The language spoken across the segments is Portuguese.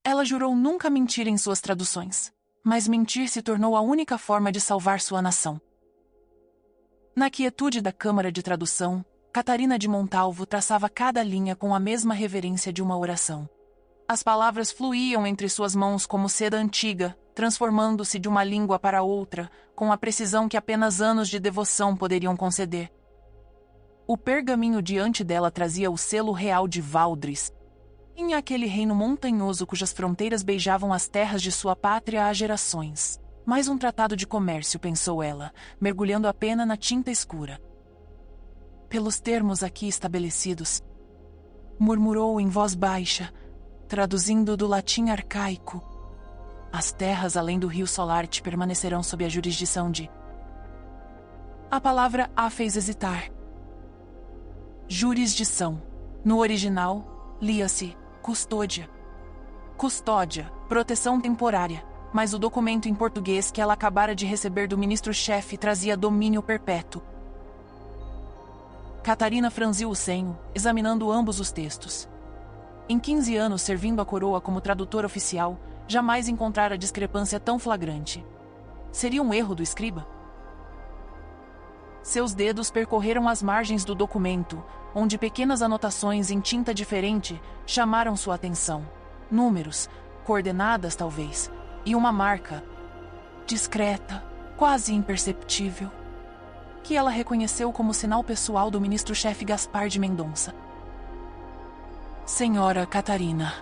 Ela jurou nunca mentir em suas traduções, mas mentir se tornou a única forma de salvar sua nação. Na quietude da câmara de tradução, Catarina de Montalvo traçava cada linha com a mesma reverência de uma oração. As palavras fluíam entre suas mãos como seda antiga, transformando-se de uma língua para outra, com a precisão que apenas anos de devoção poderiam conceder. O pergaminho diante dela trazia o selo real de Valdres, em aquele reino montanhoso cujas fronteiras beijavam as terras de sua pátria há gerações. Mais um tratado de comércio, pensou ela, mergulhando a pena na tinta escura. Pelos termos aqui estabelecidos, murmurou em voz baixa, traduzindo do latim arcaico, as terras além do rio Solarte permanecerão sob a jurisdição de... A palavra a fez hesitar. Jurisdição. No original, lia-se custódia. Custódia, proteção temporária, mas o documento em português que ela acabara de receber do ministro-chefe trazia domínio perpétuo. Catarina franziu o senho, examinando ambos os textos. Em 15 anos servindo a coroa como tradutora oficial, jamais encontrara discrepância tão flagrante. Seria um erro do escriba? Seus dedos percorreram as margens do documento, onde pequenas anotações em tinta diferente chamaram sua atenção. Números, coordenadas talvez, e uma marca, discreta, quase imperceptível, que ela reconheceu como sinal pessoal do ministro-chefe Gaspar de Mendonça. Senhora Catarina.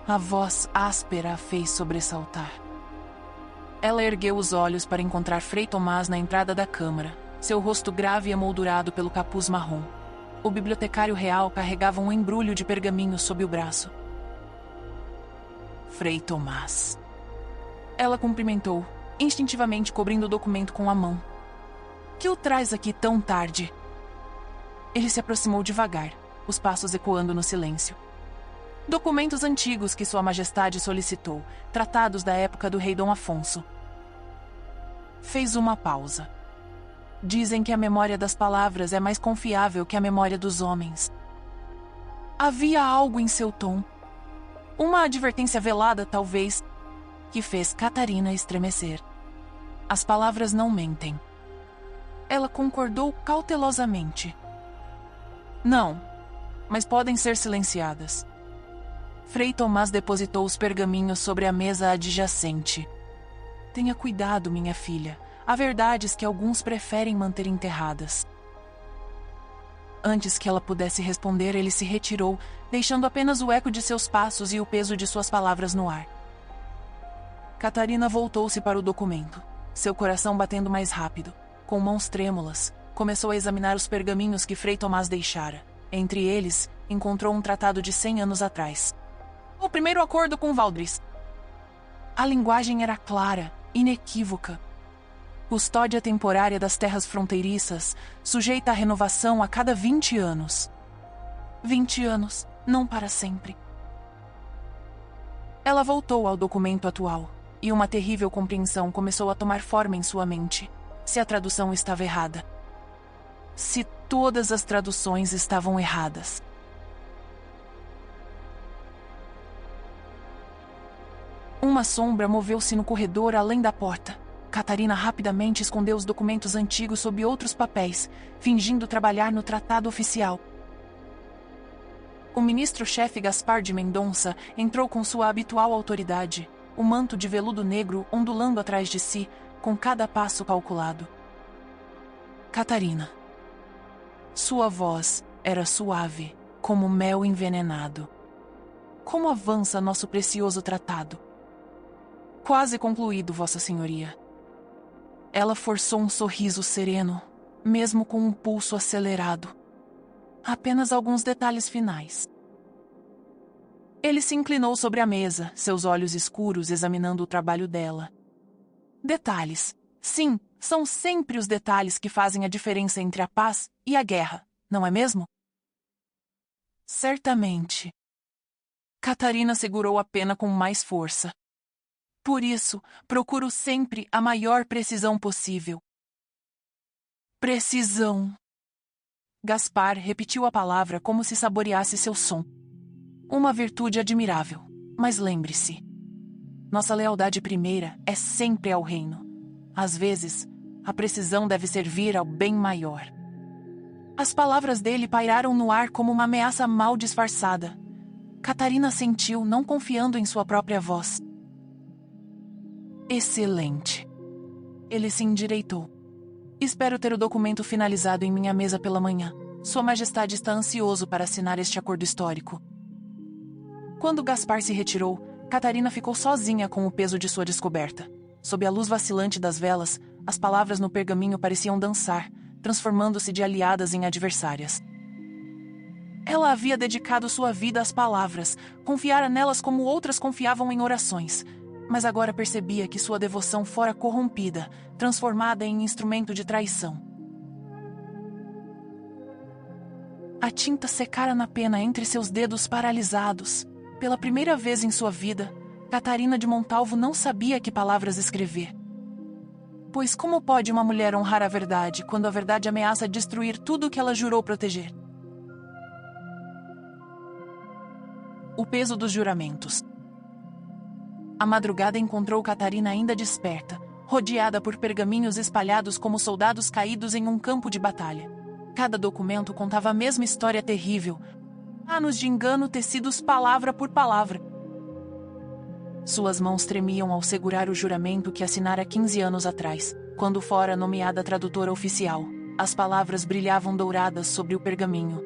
A voz áspera a fez sobressaltar. Ela ergueu os olhos para encontrar Frei Tomás na entrada da câmara, seu rosto grave e emoldurado pelo capuz marrom. O bibliotecário real carregava um embrulho de pergaminhos sob o braço. Frei Tomás. Ela cumprimentou, instintivamente cobrindo o documento com a mão. Que o traz aqui tão tarde? Ele se aproximou devagar, os passos ecoando no silêncio. Documentos antigos que Sua Majestade solicitou, tratados da época do rei Dom Afonso. Fez uma pausa. Dizem que a memória das palavras é mais confiável que a memória dos homens. Havia algo em seu tom, uma advertência velada, talvez, que fez Catarina estremecer. As palavras não mentem. Ela concordou cautelosamente. Não, mas podem ser silenciadas. Frei Tomás depositou os pergaminhos sobre a mesa adjacente. Tenha cuidado, minha filha. Há verdades que alguns preferem manter enterradas. Antes que ela pudesse responder, ele se retirou, deixando apenas o eco de seus passos e o peso de suas palavras no ar. Catarina voltou-se para o documento, seu coração batendo mais rápido. Com mãos trêmulas, começou a examinar os pergaminhos que Frei Tomás deixara. Entre eles, encontrou um tratado de 100 anos atrás. O primeiro acordo com Valdres. A linguagem era clara, inequívoca. Custódia temporária das terras fronteiriças, sujeita à renovação a cada 20 anos. 20 anos, não para sempre. Ela voltou ao documento atual, e uma terrível compreensão começou a tomar forma em sua mente. Se a tradução estava errada. Se todas as traduções estavam erradas. Uma sombra moveu-se no corredor além da porta. Catarina rapidamente escondeu os documentos antigos sob outros papéis, fingindo trabalhar no tratado oficial. O ministro-chefe Gaspar de Mendonça entrou com sua habitual autoridade, o manto de veludo negro ondulando atrás de si, com cada passo calculado. Catarina. Sua voz era suave, como mel envenenado. Como avança nosso precioso tratado? Quase concluído, Vossa Senhoria. Ela forçou um sorriso sereno, mesmo com um pulso acelerado. Apenas alguns detalhes finais. Ele se inclinou sobre a mesa, seus olhos escuros examinando o trabalho dela. Detalhes. Sim, são sempre os detalhes que fazem a diferença entre a paz e a guerra, não é mesmo? Certamente. Catarina segurou a pena com mais força. Por isso, procuro sempre a maior precisão possível. Precisão. Gaspar repetiu a palavra como se saboreasse seu som. Uma virtude admirável. Mas lembre-se, nossa lealdade primeira é sempre ao reino. Às vezes, a precisão deve servir ao bem maior. As palavras dele pairaram no ar como uma ameaça mal disfarçada. Catarina sentiu, não confiando em sua própria voz. Excelente. Ele se endireitou. Espero ter o documento finalizado em minha mesa pela manhã. Sua Majestade está ansioso para assinar este acordo histórico. Quando Gaspar se retirou, Catarina ficou sozinha com o peso de sua descoberta. Sob a luz vacilante das velas, as palavras no pergaminho pareciam dançar, transformando-se de aliadas em adversárias. Ela havia dedicado sua vida às palavras, confiara nelas como outras confiavam em orações, mas agora percebia que sua devoção fora corrompida, transformada em instrumento de traição. A tinta secara na pena entre seus dedos paralisados. Pela primeira vez em sua vida, Catarina de Montalvo não sabia que palavras escrever. Pois como pode uma mulher honrar a verdade, quando a verdade ameaça destruir tudo o que ela jurou proteger? O peso dos juramentos. A madrugada encontrou Catarina ainda desperta, rodeada por pergaminhos espalhados como soldados caídos em um campo de batalha. Cada documento contava a mesma história terrível, anos de engano tecidos palavra por palavra. Suas mãos tremiam ao segurar o juramento que assinara 15 anos atrás, quando fora nomeada tradutora oficial. As palavras brilhavam douradas sobre o pergaminho.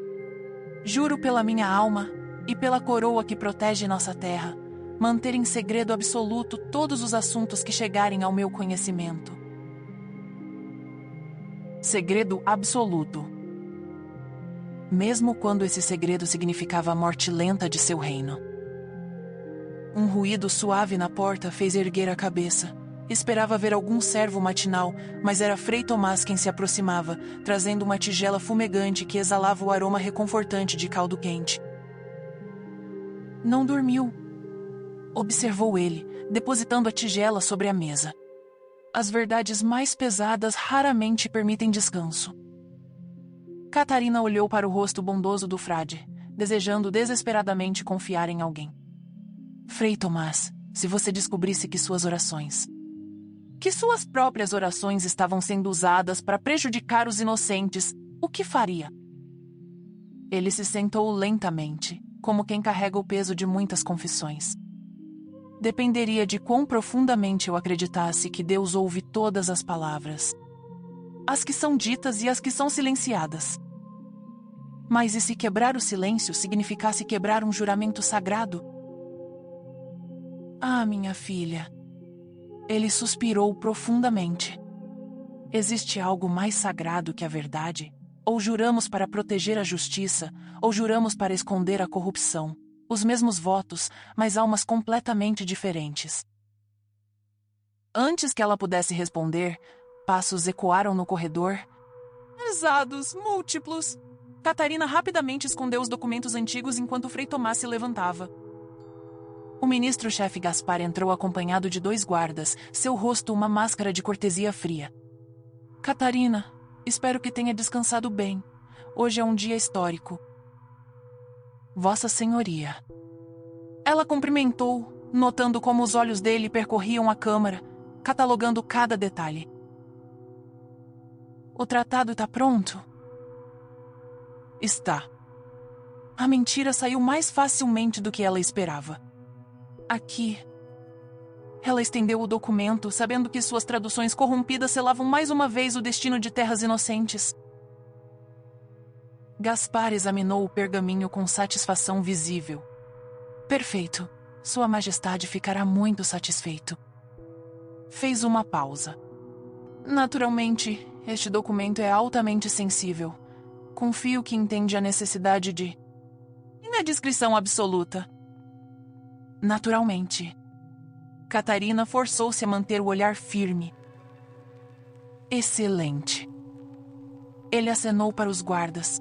Juro pela minha alma e pela coroa que protege nossa terra, manter em segredo absoluto todos os assuntos que chegarem ao meu conhecimento. Segredo absoluto. Mesmo quando esse segredo significava a morte lenta de seu reino. Um ruído suave na porta fez erguer a cabeça. Esperava ver algum servo matinal, mas era Frei Tomás quem se aproximava, trazendo uma tigela fumegante que exalava o aroma reconfortante de caldo quente. Não dormiu, observou ele, depositando a tigela sobre a mesa. As verdades mais pesadas raramente permitem descanso. Catarina olhou para o rosto bondoso do frade, desejando desesperadamente confiar em alguém. Frei Tomás, se você descobrisse que suas próprias orações estavam sendo usadas para prejudicar os inocentes, o que faria? Ele se sentou lentamente, como quem carrega o peso de muitas confissões. Dependeria de quão profundamente eu acreditasse que Deus ouve todas as palavras. As que são ditas e as que são silenciadas. Mas e se quebrar o silêncio significasse quebrar um juramento sagrado? Ah, minha filha. Ele suspirou profundamente. Existe algo mais sagrado que a verdade? Ou juramos para proteger a justiça, ou juramos para esconder a corrupção. Os mesmos votos, mas almas completamente diferentes. Antes que ela pudesse responder, passos ecoaram no corredor. Pesados, múltiplos. Catarina rapidamente escondeu os documentos antigos enquanto Frei Tomás se levantava. O ministro-chefe Gaspar entrou acompanhado de 2 guardas, seu rosto uma máscara de cortesia fria. Catarina, espero que tenha descansado bem. Hoje é um dia histórico. Vossa Senhoria. Ela cumprimentou, notando como os olhos dele percorriam a câmara, catalogando cada detalhe. O tratado está pronto? Está. A mentira saiu mais facilmente do que ela esperava. Aqui. Ela estendeu o documento, sabendo que suas traduções corrompidas selavam mais uma vez o destino de terras inocentes. Gaspar examinou o pergaminho com satisfação visível. Perfeito. Sua Majestade ficará muito satisfeito. Fez uma pausa. Naturalmente, este documento é altamente sensível. Confio que entende a necessidade de... E na descrição absoluta? Naturalmente. Catarina forçou-se a manter o olhar firme. Excelente. Ele acenou para os guardas.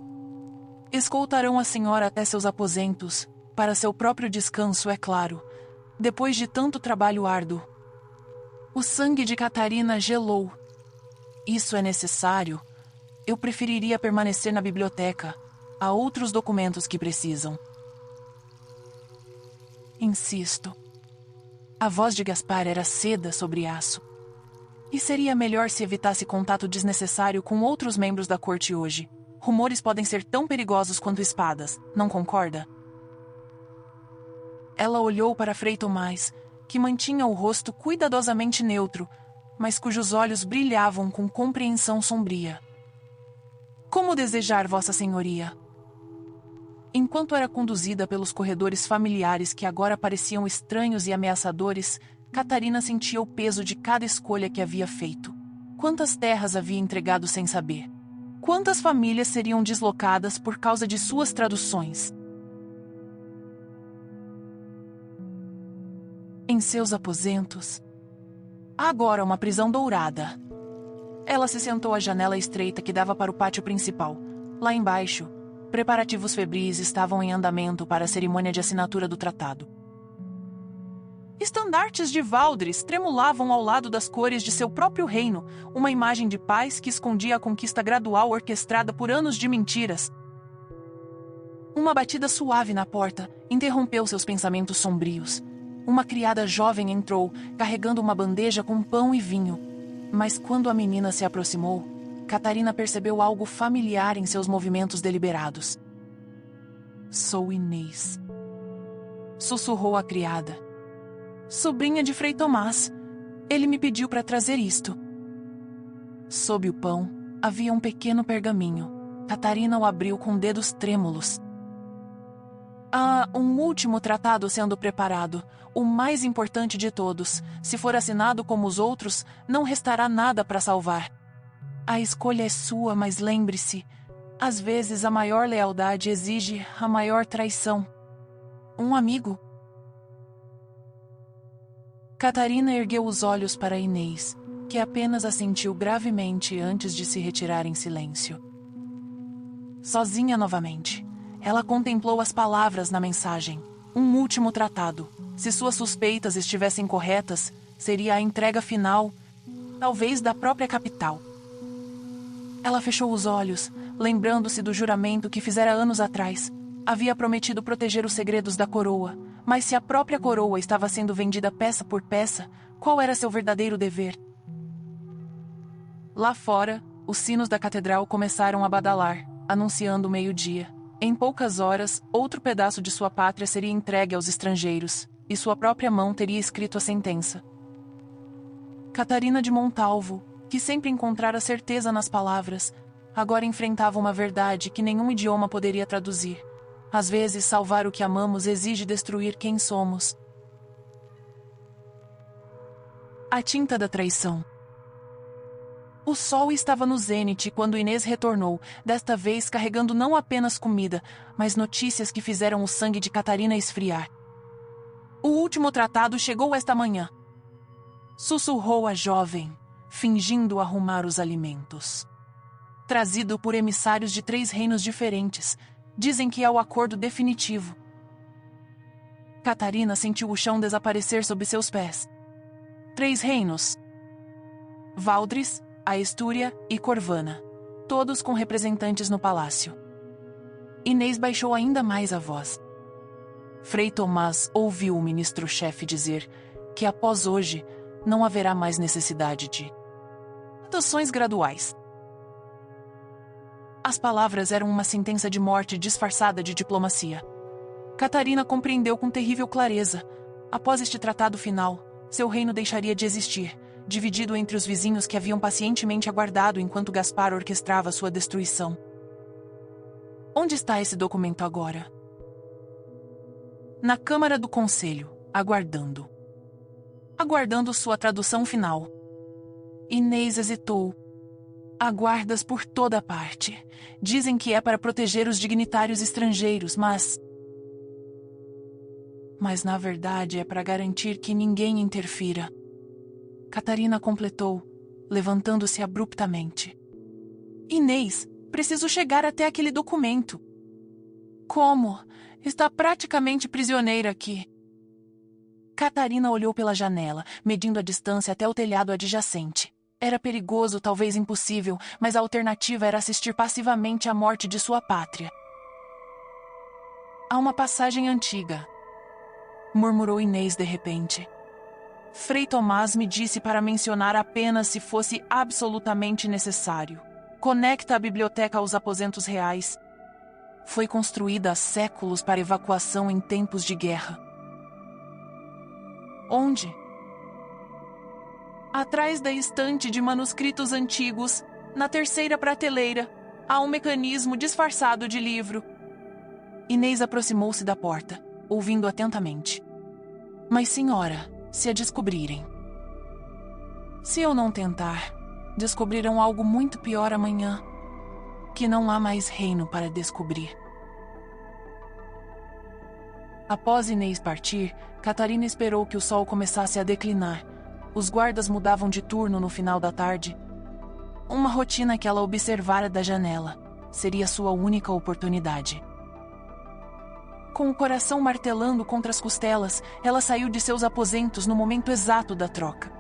Escoltarão a senhora até seus aposentos, para seu próprio descanso, é claro, depois de tanto trabalho árduo. O sangue de Catarina gelou. Isso é necessário? Eu preferiria permanecer na biblioteca. Há outros documentos que precisam. Insisto. A voz de Gaspar era seda sobre aço. E seria melhor se evitasse contato desnecessário com outros membros da corte hoje. Rumores podem ser tão perigosos quanto espadas, não concorda? Ela olhou para Frei Tomás, que mantinha o rosto cuidadosamente neutro, mas cujos olhos brilhavam com compreensão sombria. Como desejar, Vossa Senhoria? Enquanto era conduzida pelos corredores familiares que agora pareciam estranhos e ameaçadores, Catarina sentia o peso de cada escolha que havia feito. Quantas terras havia entregado sem saber? Quantas famílias seriam deslocadas por causa de suas traduções? Em seus aposentos, há agora uma prisão dourada. Ela se sentou à janela estreita que dava para o pátio principal. Lá embaixo, preparativos febris estavam em andamento para a cerimônia de assinatura do tratado. Estandartes de Valdres tremulavam ao lado das cores de seu próprio reino, uma imagem de paz que escondia a conquista gradual orquestrada por anos de mentiras. Uma batida suave na porta interrompeu seus pensamentos sombrios. Uma criada jovem entrou, carregando uma bandeja com pão e vinho. Mas quando a menina se aproximou, Catarina percebeu algo familiar em seus movimentos deliberados. "Sou Inês", sussurrou a criada. "Sobrinha de Frei Tomás. Ele me pediu para trazer isto." Sob o pão, havia um pequeno pergaminho. Catarina o abriu com dedos trêmulos. Há um último tratado sendo preparado, o mais importante de todos. Se for assinado como os outros, não restará nada para salvar. A escolha é sua, mas lembre-se, às vezes a maior lealdade exige a maior traição. Um amigo. Catarina ergueu os olhos para Inês, que apenas assentiu gravemente antes de se retirar em silêncio. Sozinha novamente, ela contemplou as palavras na mensagem. Um último tratado. Se suas suspeitas estivessem corretas, seria a entrega final, talvez da própria capital. Ela fechou os olhos, lembrando-se do juramento que fizera anos atrás. Havia prometido proteger os segredos da coroa, mas se a própria coroa estava sendo vendida peça por peça, qual era seu verdadeiro dever? Lá fora, os sinos da catedral começaram a badalar, anunciando o meio-dia. Em poucas horas, outro pedaço de sua pátria seria entregue aos estrangeiros, e sua própria mão teria escrito a sentença. Catarina de Montalvo, que sempre encontrara certeza nas palavras, agora enfrentava uma verdade que nenhum idioma poderia traduzir. Às vezes, salvar o que amamos exige destruir quem somos. A tinta da traição. O sol estava no zênite quando Inês retornou, desta vez carregando não apenas comida, mas notícias que fizeram o sangue de Catarina esfriar. "O último tratado chegou esta manhã", sussurrou a jovem, fingindo arrumar os alimentos. "Trazido por emissários de 3 reinos diferentes. Dizem que é o acordo definitivo." Catarina sentiu o chão desaparecer sob seus pés. 3 reinos: Valdres, Aestúria e Corvana, todos com representantes no palácio. Inês baixou ainda mais a voz. Frei Tomás ouviu o ministro-chefe dizer que após hoje não haverá mais necessidade de adoções graduais. As palavras eram uma sentença de morte disfarçada de diplomacia. Catarina compreendeu com terrível clareza. Após este tratado final, seu reino deixaria de existir, dividido entre os vizinhos que haviam pacientemente aguardado enquanto Gaspar orquestrava sua destruição. Onde está esse documento agora? Na Câmara do Conselho, aguardando. Aguardando sua tradução final. Inês hesitou. Há guardas por toda parte. Dizem que é para proteger os dignitários estrangeiros, mas na verdade é para garantir que ninguém interfira. Catarina completou, levantando-se abruptamente. Inês, preciso chegar até aquele documento. Como? Está praticamente prisioneira aqui. Catarina olhou pela janela, medindo a distância até o telhado adjacente. Era perigoso, talvez impossível, mas a alternativa era assistir passivamente à morte de sua pátria. Há uma passagem antiga. murmurou Inês de repente. Frei Tomás me disse para mencionar apenas se fosse absolutamente necessário. Conecta a biblioteca aos aposentos reais. Foi construída há séculos para evacuação em tempos de guerra. Onde? Atrás da estante de manuscritos antigos, na terceira prateleira, há um mecanismo disfarçado de livro. Inês aproximou-se da porta, ouvindo atentamente. Mas, senhora, se a descobrirem. Se eu não tentar, descobrirão algo muito pior amanhã, que não há mais reino para descobrir. Após Inês partir, Catarina esperou que o sol começasse a declinar. Os guardas mudavam de turno no final da tarde. Uma rotina que ela observara da janela. Seria sua única oportunidade. Com o coração martelando contra as costelas, ela saiu de seus aposentos no momento exato da troca.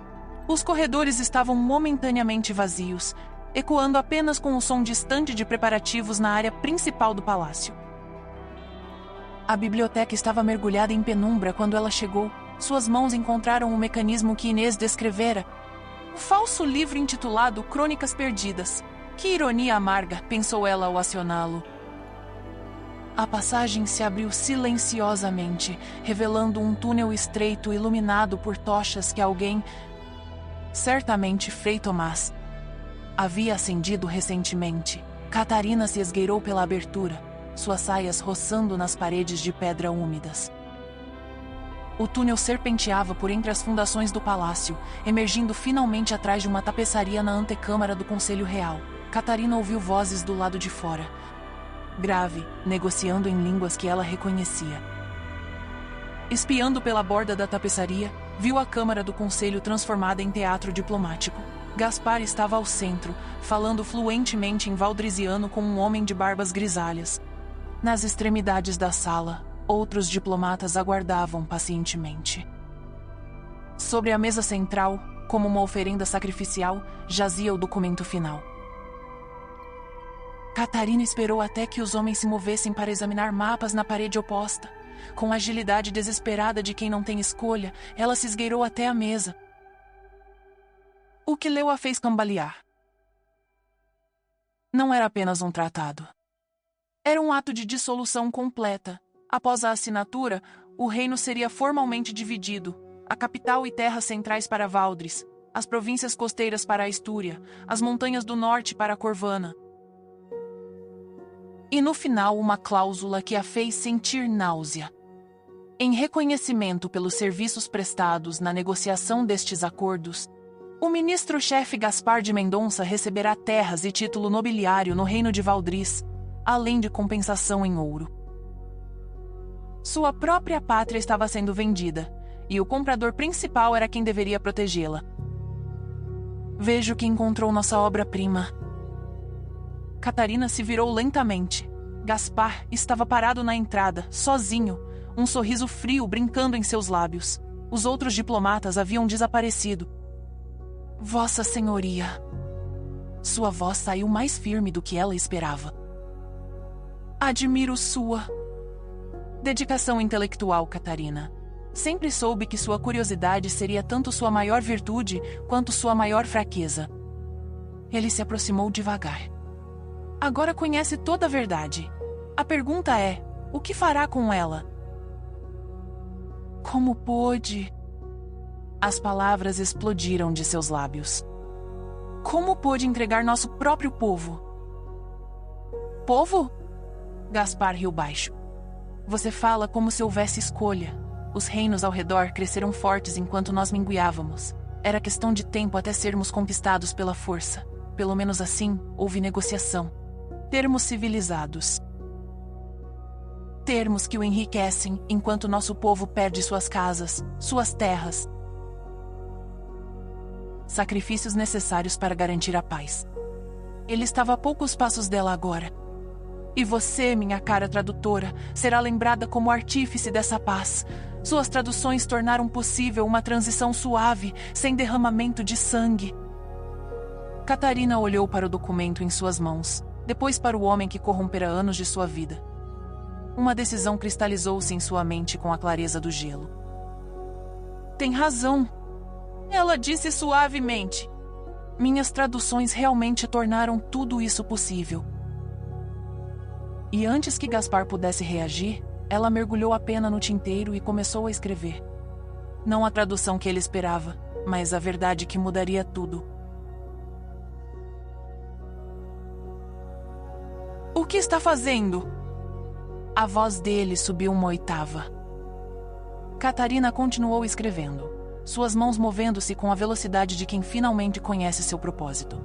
Os corredores estavam momentaneamente vazios, ecoando apenas com o som distante de preparativos na área principal do palácio. A biblioteca estava mergulhada em penumbra quando ela chegou. Suas mãos encontraram o mecanismo que Inês descrevera. O falso livro intitulado Crônicas Perdidas. Que ironia amarga, pensou ela ao acioná-lo. A passagem se abriu silenciosamente, revelando um túnel estreito iluminado por tochas que alguém, certamente Frei Tomás, havia acendido recentemente. Catarina se esgueirou pela abertura, suas saias roçando nas paredes de pedra úmidas. O túnel serpenteava por entre as fundações do palácio, emergindo finalmente atrás de uma tapeçaria na antecâmara do Conselho Real. Catarina ouviu vozes do lado de fora, grave, negociando em línguas que ela reconhecia. Espiando pela borda da tapeçaria, viu a Câmara do Conselho transformada em teatro diplomático. Gaspar estava ao centro, falando fluentemente em valdrisiano com um homem de barbas grisalhas. Nas extremidades da sala, outros diplomatas aguardavam pacientemente. Sobre a mesa central, como uma oferenda sacrificial, jazia o documento final. Catarina esperou até que os homens se movessem para examinar mapas na parede oposta. Com a agilidade desesperada de quem não tem escolha, ela se esgueirou até a mesa. O que leu a fez cambalear. Não era apenas um tratado. Era um ato de dissolução completa. Após a assinatura, o reino seria formalmente dividido. A capital e terras centrais para Valdres, as províncias costeiras para a Astúria, as montanhas do norte para a Corvana. E no final uma cláusula que a fez sentir náusea. Em reconhecimento pelos serviços prestados na negociação destes acordos, o ministro-chefe Gaspar de Mendonça receberá terras e título nobiliário no reino de Valdris, além de compensação em ouro. Sua própria pátria estava sendo vendida, e o comprador principal era quem deveria protegê-la. Vejo que encontrou nossa obra-prima. Catarina se virou lentamente. Gaspar estava parado na entrada, sozinho, um sorriso frio brincando em seus lábios. Os outros diplomatas haviam desaparecido. Vossa Senhoria. Sua voz saiu mais firme do que ela esperava. Admiro sua dedicação intelectual, Catarina. Sempre soube que sua curiosidade seria tanto sua maior virtude quanto sua maior fraqueza. Ele se aproximou devagar. Agora conhece toda a verdade. A pergunta é, o que fará com ela? Como pôde? As palavras explodiram de seus lábios. Como pôde entregar nosso próprio povo? Povo? Gaspar riu baixo. Você fala como se houvesse escolha. Os reinos ao redor cresceram fortes enquanto nós minguiávamos. Era questão de tempo até sermos conquistados pela força. Pelo menos assim, houve negociação. Termos civilizados. Termos que o enriquecem enquanto nosso povo perde suas casas, suas terras. Sacrifícios necessários para garantir a paz. Ele estava a poucos passos dela agora. E você, minha cara tradutora, será lembrada como artífice dessa paz. Suas traduções tornaram possível uma transição suave, sem derramamento de sangue. Catarina olhou para o documento em suas mãos, depois para o homem que corrompera anos de sua vida. Uma decisão cristalizou-se em sua mente com a clareza do gelo. Tem razão. Ela disse suavemente. Minhas traduções realmente tornaram tudo isso possível. E antes que Gaspar pudesse reagir, ela mergulhou a pena no tinteiro e começou a escrever. Não a tradução que ele esperava, mas a verdade que mudaria tudo. O que está fazendo? A voz dele subiu uma oitava. Catarina continuou escrevendo, suas mãos movendo-se com a velocidade de quem finalmente conhece seu propósito.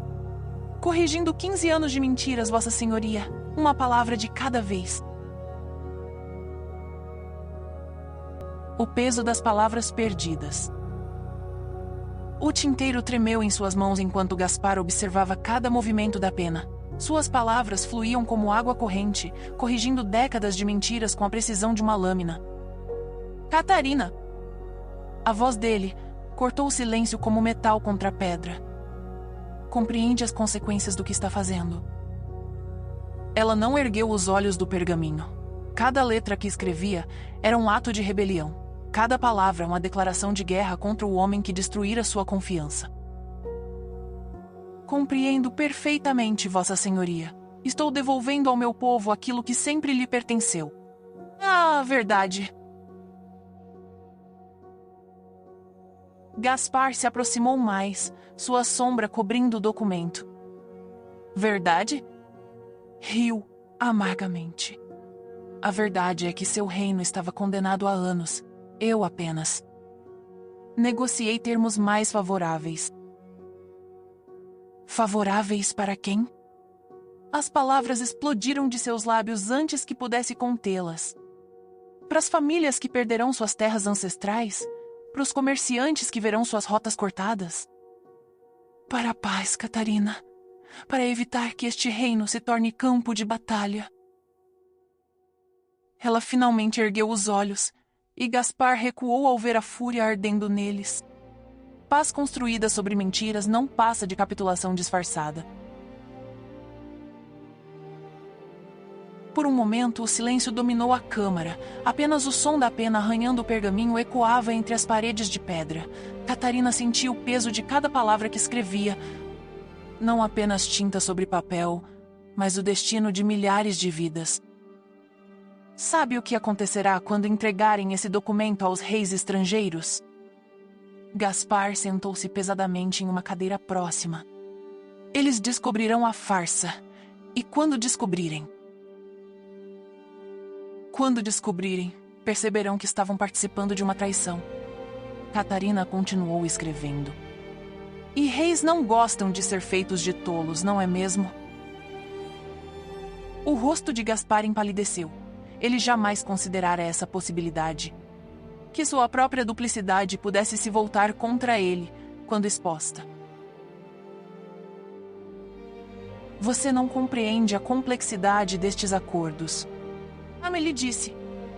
Corrigindo 15 anos de mentiras, Vossa Senhoria, uma palavra de cada vez. O peso das palavras perdidas. O tinteiro tremeu em suas mãos enquanto Gaspar observava cada movimento da pena. Suas palavras fluíam como água corrente, corrigindo décadas de mentiras com a precisão de uma lâmina. Catarina! A voz dele cortou o silêncio como metal contra a pedra. Compreende as consequências do que está fazendo. Ela não ergueu os olhos do pergaminho. Cada letra que escrevia era um ato de rebelião. Cada palavra uma declaração de guerra contra o homem que destruíra sua confiança. Compreendo perfeitamente, Vossa Senhoria. Estou devolvendo ao meu povo aquilo que sempre lhe pertenceu. Ah, verdade. Gaspar se aproximou mais, sua sombra cobrindo o documento. Verdade? Riu amargamente. A verdade é que seu reino estava condenado há anos. Eu apenas negociei termos mais favoráveis. Favoráveis para quem? As palavras explodiram de seus lábios antes que pudesse contê-las. Para as famílias que perderão suas terras ancestrais? Para os comerciantes que verão suas rotas cortadas? Para a paz, Catarina. Para evitar que este reino se torne campo de batalha. Ela finalmente ergueu os olhos, e Gaspar recuou ao ver a fúria ardendo neles. Paz construída sobre mentiras não passa de capitulação disfarçada. Por um momento, o silêncio dominou a câmara. Apenas o som da pena arranhando o pergaminho ecoava entre as paredes de pedra. Catarina sentia o peso de cada palavra que escrevia. Não apenas tinta sobre papel, mas o destino de milhares de vidas. Sabe o que acontecerá quando entregarem esse documento aos reis estrangeiros? Gaspar sentou-se pesadamente em uma cadeira próxima. Eles descobrirão a farsa. E quando descobrirem, perceberão que estavam participando de uma traição. Catarina continuou escrevendo. E reis não gostam de ser feitos de tolos, não é mesmo? O rosto de Gaspar empalideceu. Ele jamais considerara essa possibilidade. Que sua própria duplicidade pudesse se voltar contra ele, quando exposta. Você não compreende a complexidade destes acordos. Amélie disse,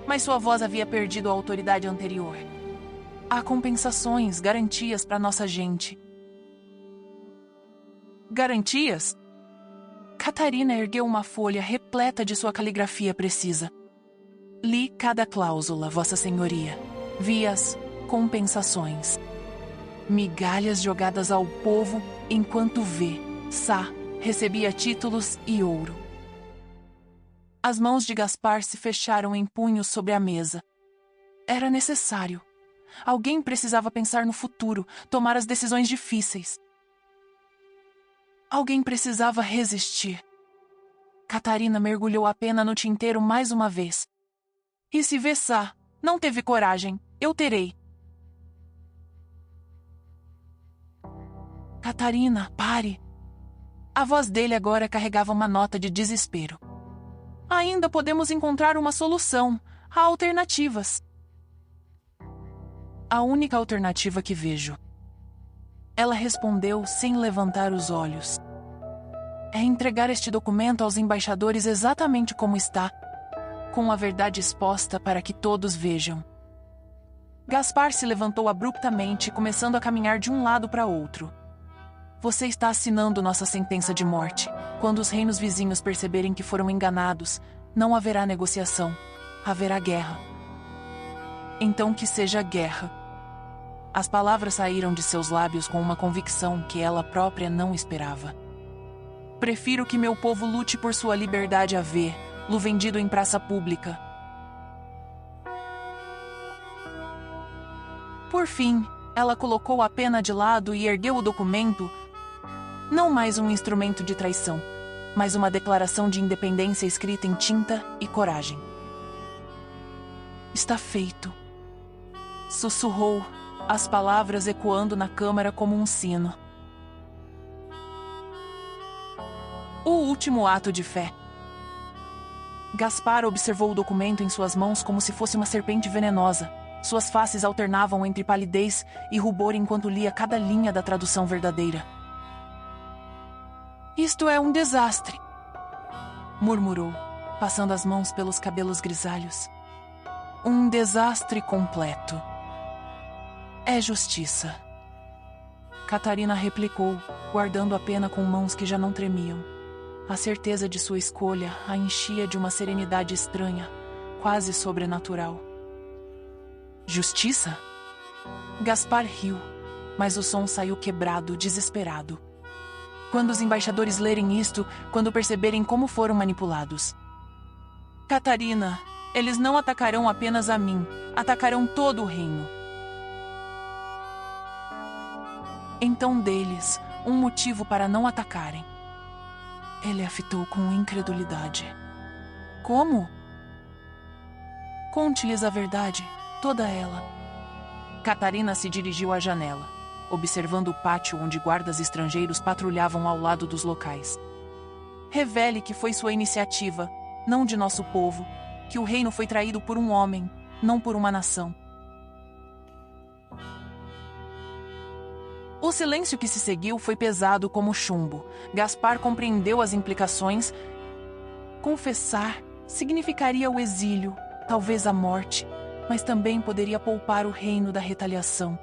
mas sua voz havia perdido a autoridade anterior. Há compensações, garantias para nossa gente. Garantias? Catarina ergueu uma folha repleta de sua caligrafia precisa. Li cada cláusula, Vossa Senhoria. Vi as compensações. Migalhas jogadas ao povo enquanto Sá recebia títulos e ouro. As mãos de Gaspar se fecharam em punhos sobre a mesa. Era necessário. Alguém precisava pensar no futuro, tomar as decisões difíceis. Alguém precisava resistir. Catarina mergulhou a pena no tinteiro mais uma vez. E se Sá não teve coragem, eu terei. Catarina, pare. A voz dele agora carregava uma nota de desespero. Ainda podemos encontrar uma solução. Há alternativas. A única alternativa que vejo. Ela respondeu sem levantar os olhos. É entregar este documento aos embaixadores exatamente como está, com a verdade exposta para que todos vejam. Gaspar se levantou abruptamente, começando a caminhar de um lado para outro. Você está assinando nossa sentença de morte. Quando os reinos vizinhos perceberem que foram enganados, não haverá negociação. Haverá guerra. Então que seja guerra. As palavras saíram de seus lábios com uma convicção que ela própria não esperava. Prefiro que meu povo lute por sua liberdade a ver-lo vendido em praça pública. Por fim, ela colocou a pena de lado e ergueu o documento. Não mais um instrumento de traição, mas uma declaração de independência escrita em tinta e coragem. Está feito. Sussurrou, as palavras ecoando na câmara como um sino. O último ato de fé. Gaspar observou o documento em suas mãos como se fosse uma serpente venenosa. Suas faces alternavam entre palidez e rubor enquanto lia cada linha da tradução verdadeira. Isto é um desastre, murmurou, passando as mãos pelos cabelos grisalhos. Um desastre completo. É justiça. Catarina replicou, guardando a pena com mãos que já não tremiam. A certeza de sua escolha a enchia de uma serenidade estranha, quase sobrenatural. Justiça? Gaspar riu, mas o som saiu quebrado, desesperado. Quando os embaixadores lerem isto, quando perceberem como foram manipulados. Catarina, eles não atacarão apenas a mim, atacarão todo o reino. Então dê-lhes um motivo para não atacarem. Ele a fitou com incredulidade. Como? Conte-lhes a verdade, toda ela. Catarina se dirigiu à janela, observando o pátio onde guardas estrangeiros patrulhavam ao lado dos locais. Revele que foi sua iniciativa, não de nosso povo, que o reino foi traído por um homem, não por uma nação. O silêncio que se seguiu foi pesado como chumbo. Gaspar compreendeu as implicações. Confessar significaria o exílio, talvez a morte, mas também poderia poupar o reino da retaliação.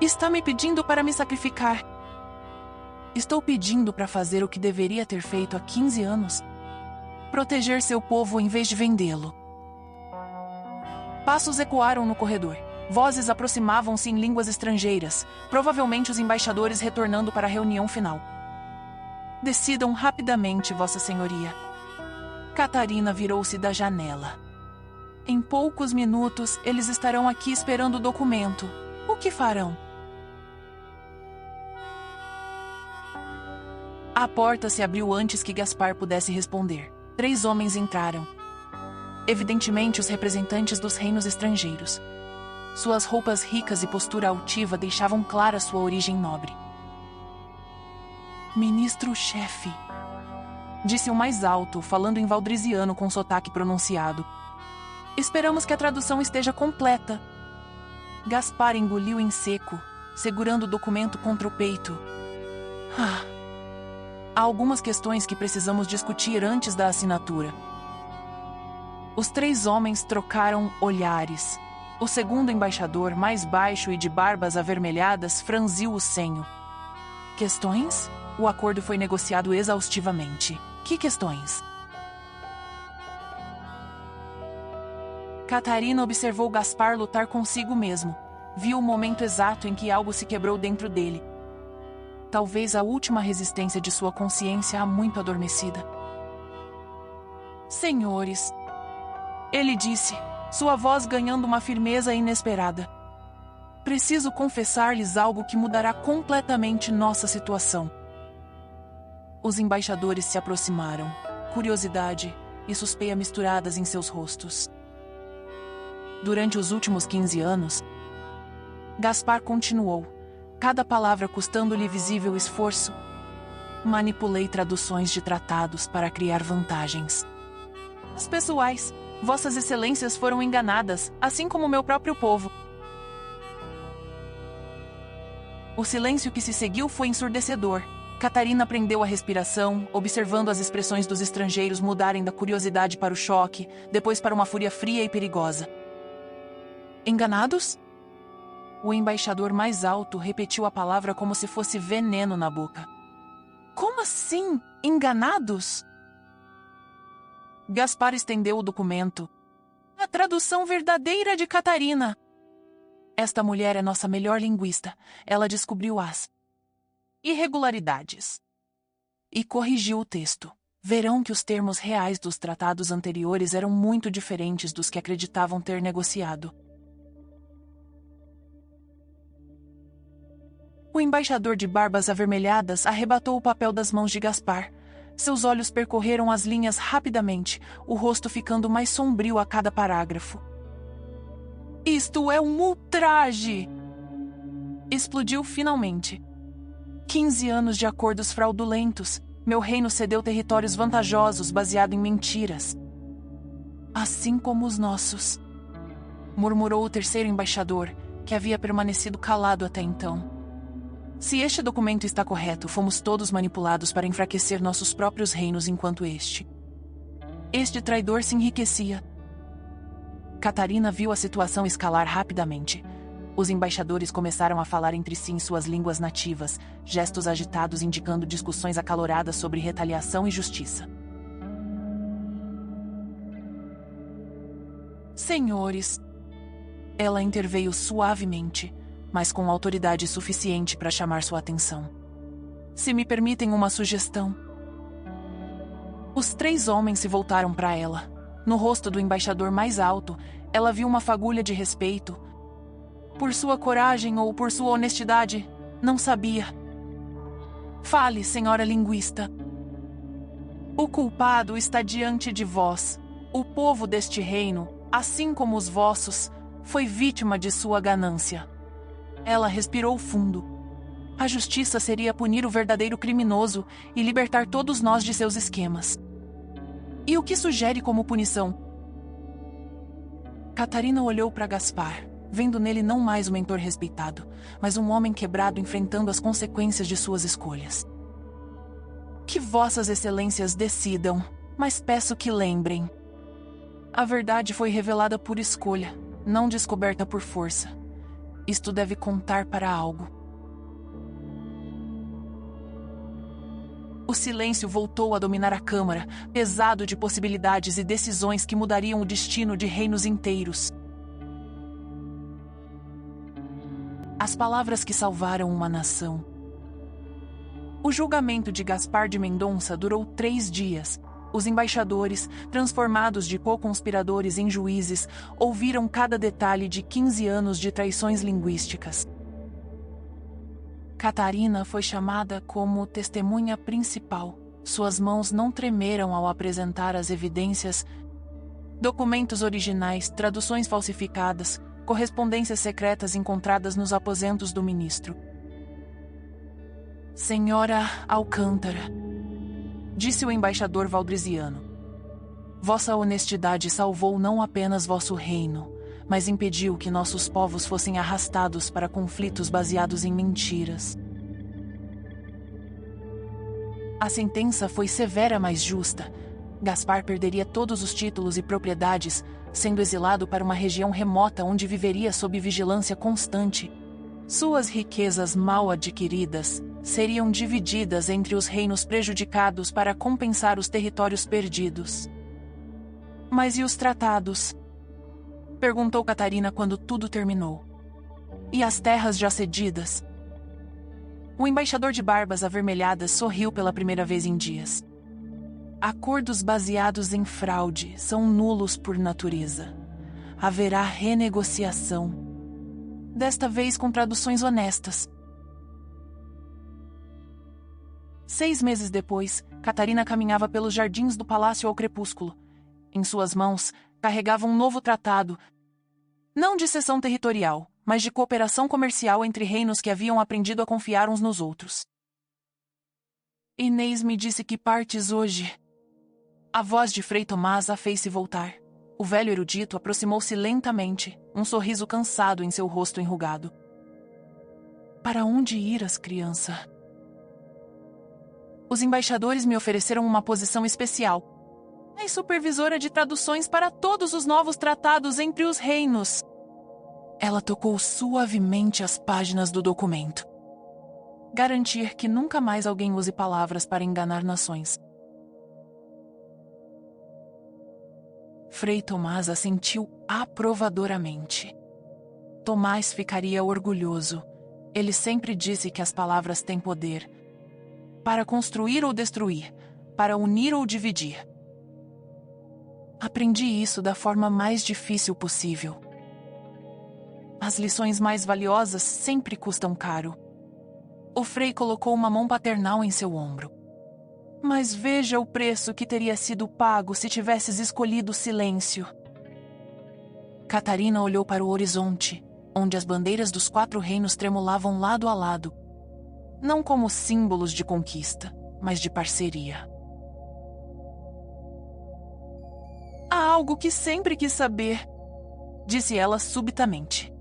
Está me pedindo para me sacrificar. Estou pedindo para fazer o que deveria ter feito há 15 anos. Proteger seu povo em vez de vendê-lo. Passos ecoaram no corredor. Vozes aproximavam-se em línguas estrangeiras, provavelmente os embaixadores retornando para a reunião final. Decidam rapidamente, Vossa Senhoria. Catarina virou-se da janela. Em poucos minutos, eles estarão aqui esperando o documento. O que farão? A porta se abriu antes que Gaspar pudesse responder. 3 homens entraram. Evidentemente, os representantes dos reinos estrangeiros. Suas roupas ricas e postura altiva deixavam clara sua origem nobre. Ministro-chefe, disse o mais alto, falando em valdrisiano com sotaque pronunciado. Esperamos que a tradução esteja completa. Gaspar engoliu em seco, segurando o documento contra o peito. Há algumas questões que precisamos discutir antes da assinatura. Os 3 homens trocaram olhares. O segundo embaixador, mais baixo e de barbas avermelhadas, franziu o senho. Questões? O acordo foi negociado exaustivamente. Que questões? Catarina observou Gaspar lutar consigo mesmo. Viu o momento exato em que algo se quebrou dentro dele. Talvez a última resistência de sua consciência há muito adormecida. Senhores, ele disse, sua voz ganhando uma firmeza inesperada. Preciso confessar-lhes algo que mudará completamente nossa situação. Os embaixadores se aproximaram, curiosidade e suspeita misturadas em seus rostos. Durante os últimos 15 anos, Gaspar continuou, cada palavra custando-lhe visível esforço. Manipulei traduções de tratados para criar vantagens. As pessoais, Vossas Excelências foram enganadas, assim como meu próprio povo. O silêncio que se seguiu foi ensurdecedor. Catarina prendeu a respiração, observando as expressões dos estrangeiros mudarem da curiosidade para o choque, depois para uma fúria fria e perigosa. Enganados? O embaixador mais alto repetiu a palavra como se fosse veneno na boca. Como assim? Enganados? Gaspar estendeu o documento. A tradução verdadeira de Catarina. Esta mulher é nossa melhor linguista. Ela descobriu as irregularidades e corrigiu o texto. Verão que os termos reais dos tratados anteriores eram muito diferentes dos que acreditavam ter negociado. O embaixador de barbas avermelhadas arrebatou o papel das mãos de Gaspar. Seus olhos percorreram as linhas rapidamente, o rosto ficando mais sombrio a cada parágrafo. Isto é um ultraje! Explodiu finalmente. 15 anos de acordos fraudulentos. Meu reino cedeu territórios vantajosos baseado em mentiras. Assim como os nossos, murmurou o terceiro embaixador, que havia permanecido calado até então. Se este documento está correto, fomos todos manipulados para enfraquecer nossos próprios reinos enquanto este traidor se enriquecia. Catarina viu a situação escalar rapidamente. Os embaixadores começaram a falar entre si em suas línguas nativas, gestos agitados indicando discussões acaloradas sobre retaliação e justiça. Senhores, ela interveio suavemente, mas com autoridade suficiente para chamar sua atenção. Se me permitem uma sugestão. Os 3 homens se voltaram para ela. No rosto do embaixador mais alto, ela viu uma fagulha de respeito. Por sua coragem ou por sua honestidade, não sabia. Fale, senhora linguista. O culpado está diante de vós. O povo deste reino, assim como os vossos, foi vítima de sua ganância. Ela respirou fundo. A justiça seria punir o verdadeiro criminoso e libertar todos nós de seus esquemas. E o que sugere como punição? Catarina olhou para Gaspar, vendo nele não mais um mentor respeitado, mas um homem quebrado enfrentando as consequências de suas escolhas. Que vossas excelências decidam, mas peço que lembrem. A verdade foi revelada por escolha, não descoberta por força. Isto deve contar para algo. O silêncio voltou a dominar a Câmara, pesado de possibilidades e decisões que mudariam o destino de reinos inteiros. As palavras que salvaram uma nação. O julgamento de Gaspar de Mendonça durou 3 dias. Os embaixadores, transformados de co-conspiradores em juízes, ouviram cada detalhe de 15 anos de traições linguísticas. Catarina foi chamada como testemunha principal. Suas mãos não tremeram ao apresentar as evidências, documentos originais, traduções falsificadas, correspondências secretas encontradas nos aposentos do ministro. Senhora Alcântara, disse o embaixador valdrisiano, vossa honestidade salvou não apenas vosso reino, mas impediu que nossos povos fossem arrastados para conflitos baseados em mentiras. A sentença foi severa, mas justa. Gaspar perderia todos os títulos e propriedades, sendo exilado para uma região remota onde viveria sob vigilância constante. Suas riquezas mal adquiridas seriam divididas entre os reinos prejudicados para compensar os territórios perdidos. Mas e os tratados? Perguntou Catarina quando tudo terminou. E as terras já cedidas? O embaixador de barbas avermelhadas sorriu pela primeira vez em dias. Acordos baseados em fraude são nulos por natureza. Haverá renegociação. Desta vez com traduções honestas. 6 meses depois, Catarina caminhava pelos jardins do palácio ao crepúsculo. Em suas mãos, carregava um novo tratado, não de cessão territorial, mas de cooperação comercial entre reinos que haviam aprendido a confiar uns nos outros. Inês me disse que partes hoje. A voz de Frei Tomás a fez-se voltar. O velho erudito aproximou-se lentamente, um sorriso cansado em seu rosto enrugado. Para onde iras, criança? Os embaixadores me ofereceram uma posição especial. É supervisora de traduções para todos os novos tratados entre os reinos. Ela tocou suavemente as páginas do documento. Garantir que nunca mais alguém use palavras para enganar nações. Frei Tomás assentiu aprovadoramente. Tomás ficaria orgulhoso. Ele sempre disse que as palavras têm poder para construir ou destruir, para unir ou dividir. Aprendi isso da forma mais difícil possível. As lições mais valiosas sempre custam caro. O Frei colocou uma mão paternal em seu ombro. Mas veja o preço que teria sido pago se tivesses escolhido o silêncio. Catarina olhou para o horizonte, onde as bandeiras dos 4 reinos tremulavam lado a lado, não como símbolos de conquista, mas de parceria. Há algo que sempre quis saber, disse ela subitamente.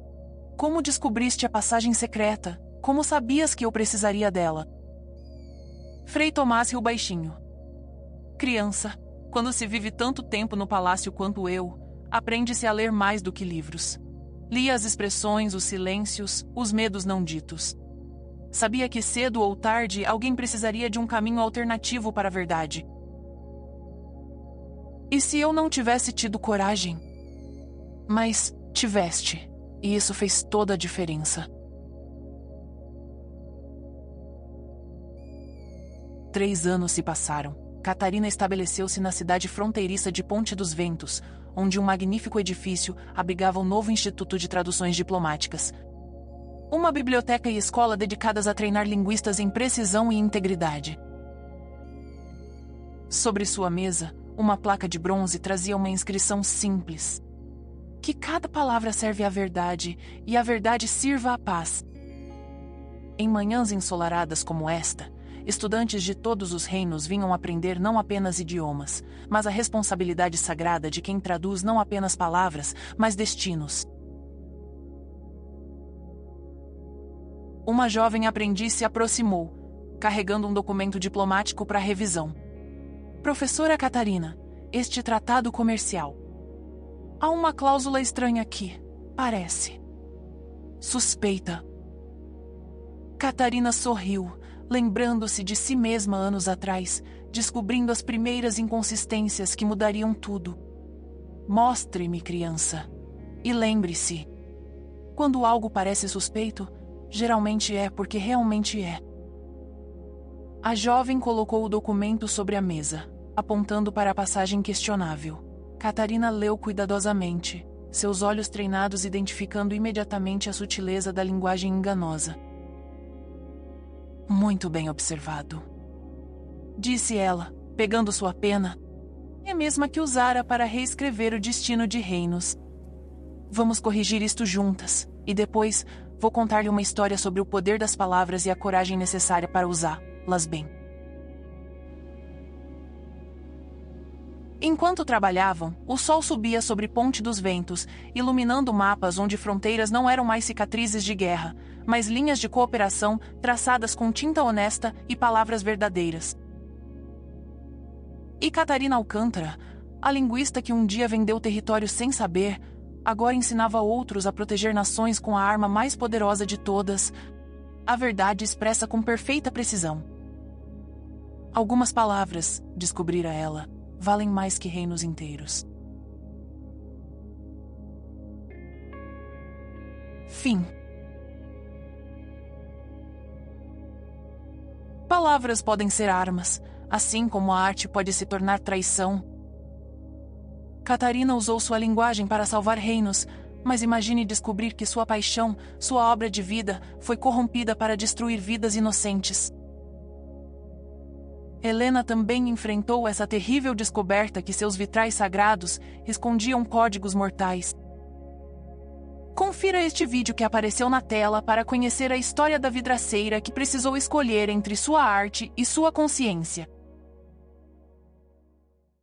Como descobriste a passagem secreta? Como sabias que eu precisaria dela? Frei Tomás riu baixinho. Criança, quando se vive tanto tempo no palácio quanto eu, aprende-se a ler mais do que livros. Lia as expressões, os silêncios, os medos não ditos. Sabia que cedo ou tarde alguém precisaria de um caminho alternativo para a verdade. E se eu não tivesse tido coragem? Mas tiveste, e isso fez toda a diferença. 3 anos se passaram. Catarina estabeleceu-se na cidade fronteiriça de Ponte dos Ventos, onde um magnífico edifício abrigava o novo Instituto de Traduções Diplomáticas. Uma biblioteca e escola dedicadas a treinar linguistas em precisão e integridade. Sobre sua mesa, uma placa de bronze trazia uma inscrição simples: que cada palavra serve à verdade, e a verdade sirva à paz. Em manhãs ensolaradas como esta, estudantes de todos os reinos vinham aprender não apenas idiomas, mas a responsabilidade sagrada de quem traduz não apenas palavras, mas destinos. Uma jovem aprendiz se aproximou, carregando um documento diplomático para revisão. Professora Catarina, este tratado comercial. Há uma cláusula estranha aqui, parece. Suspeita. Catarina sorriu, lembrando-se de si mesma anos atrás, descobrindo as primeiras inconsistências que mudariam tudo. Mostre-me, criança. E lembre-se, quando algo parece suspeito, geralmente é porque realmente é. A jovem colocou o documento sobre a mesa, apontando para a passagem questionável. Catarina leu cuidadosamente, seus olhos treinados identificando imediatamente a sutileza da linguagem enganosa. Muito bem observado, disse ela, pegando sua pena. É a mesma que usara para reescrever o destino de reinos. Vamos corrigir isto juntas, e depois vou contar-lhe uma história sobre o poder das palavras e a coragem necessária para usá-las bem. Enquanto trabalhavam, o sol subia sobre Ponte dos Ventos, iluminando mapas onde fronteiras não eram mais cicatrizes de guerra, mas linhas de cooperação traçadas com tinta honesta e palavras verdadeiras. E Catarina Alcântara, a linguista que um dia vendeu território sem saber, agora ensinava outros a proteger nações com a arma mais poderosa de todas, a verdade expressa com perfeita precisão. Algumas palavras, descobrira ela, valem mais que reinos inteiros. Fim. Palavras podem ser armas, assim como a arte pode se tornar traição. Catarina usou sua linguagem para salvar reinos, mas imagine descobrir que sua paixão, sua obra de vida, foi corrompida para destruir vidas inocentes. Helena também enfrentou essa terrível descoberta que seus vitrais sagrados escondiam códigos mortais. Confira este vídeo que apareceu na tela para conhecer a história da vidraceira que precisou escolher entre sua arte e sua consciência.